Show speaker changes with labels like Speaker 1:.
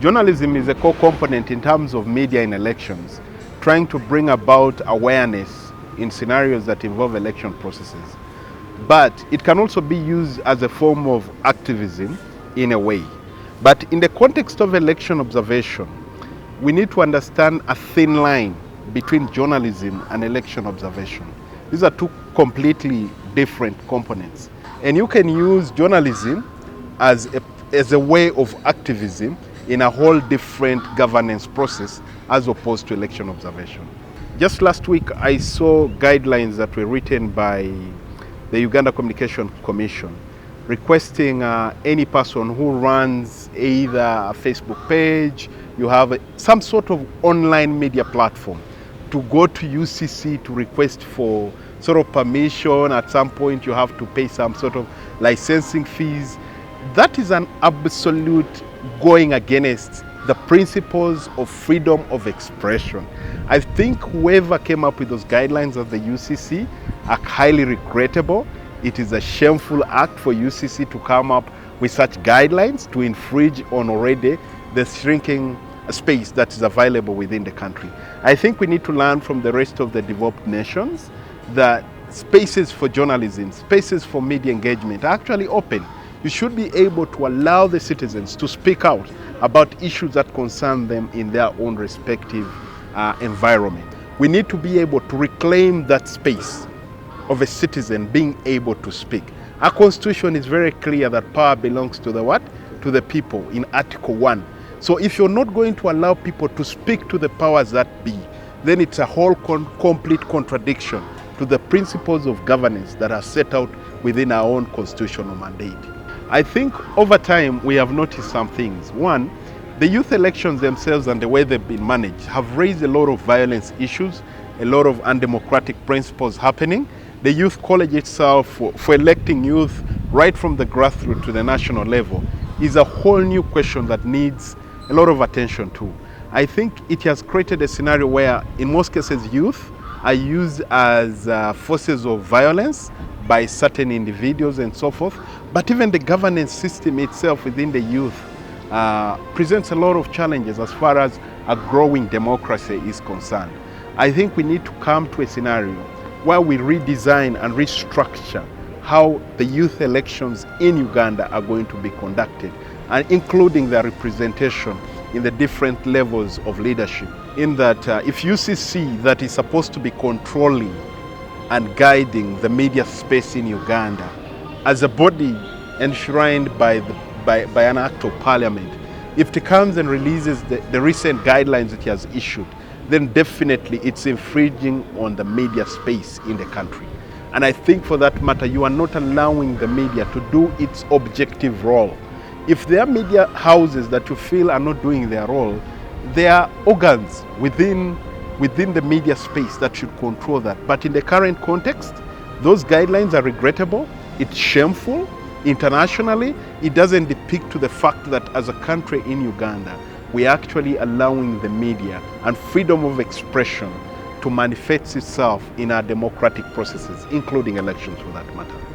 Speaker 1: Journalism is a core component in terms of media in elections, trying to bring about awareness in scenarios that involve election processes. But it can also be used as a form of activism in a way. But in the context of election observation, we need to understand a thin line between journalism and election observation. These are two completely different components. And you can use journalism as a way of activism in a whole different governance process as opposed to election observation. Just last week, I saw guidelines that were written by the Uganda Communications Commission requesting any person who runs either a Facebook page, you have some sort of online media platform, to go to UCC to request for sort of permission. At some point you have to pay some sort of licensing fees. That is an absolute going against the principles of freedom of expression. I think whoever came up with those guidelines of the UCC are highly regrettable. It is a shameful act for UCC to come up with such guidelines to infringe on already the shrinking space that is available within the country. I think we need to learn from the rest of the developed nations that spaces for journalism, spaces for media engagement are actually open. You should be able to allow the citizens to speak out about issues that concern them in their own respective environment. We need to be able to reclaim that space of a citizen being able to speak. Our constitution is very clear that power belongs to the what? To the people in Article 1. So if you're not going to allow people to speak to the powers that be, then it's a whole complete contradiction to the principles of governance that are set out within our own constitutional mandate. I think over time we have noticed some things. One, the youth elections themselves and the way they've been managed have raised a lot of violence issues, a lot of undemocratic principles happening. The youth college itself, for electing youth right from the grassroots to the national level, is a whole new question that needs a lot of attention too. I think it has created a scenario where in most cases youth are used as forces of violence by certain individuals and so forth. But even the governance system itself within the youth presents a lot of challenges as far as a growing democracy is concerned. I think we need to come to a scenario where we redesign and restructure how the youth elections in Uganda are going to be conducted, and including their representation in the different levels of leadership. In that if UCC that is supposed to be controlling and guiding the media space in Uganda as a body enshrined by an act of parliament, if it comes and releases the recent guidelines it has issued, then definitely it's infringing on the media space in the country. And I think for that matter, you are not allowing the media to do its objective role. If there are media houses that you feel are not doing their role, there are organs within the media space that should control that. But in the current context, those guidelines are regrettable, it's shameful. Internationally, it doesn't depict to the fact that as a country in Uganda, we're actually allowing the media and freedom of expression to manifest itself in our democratic processes, including elections for that matter.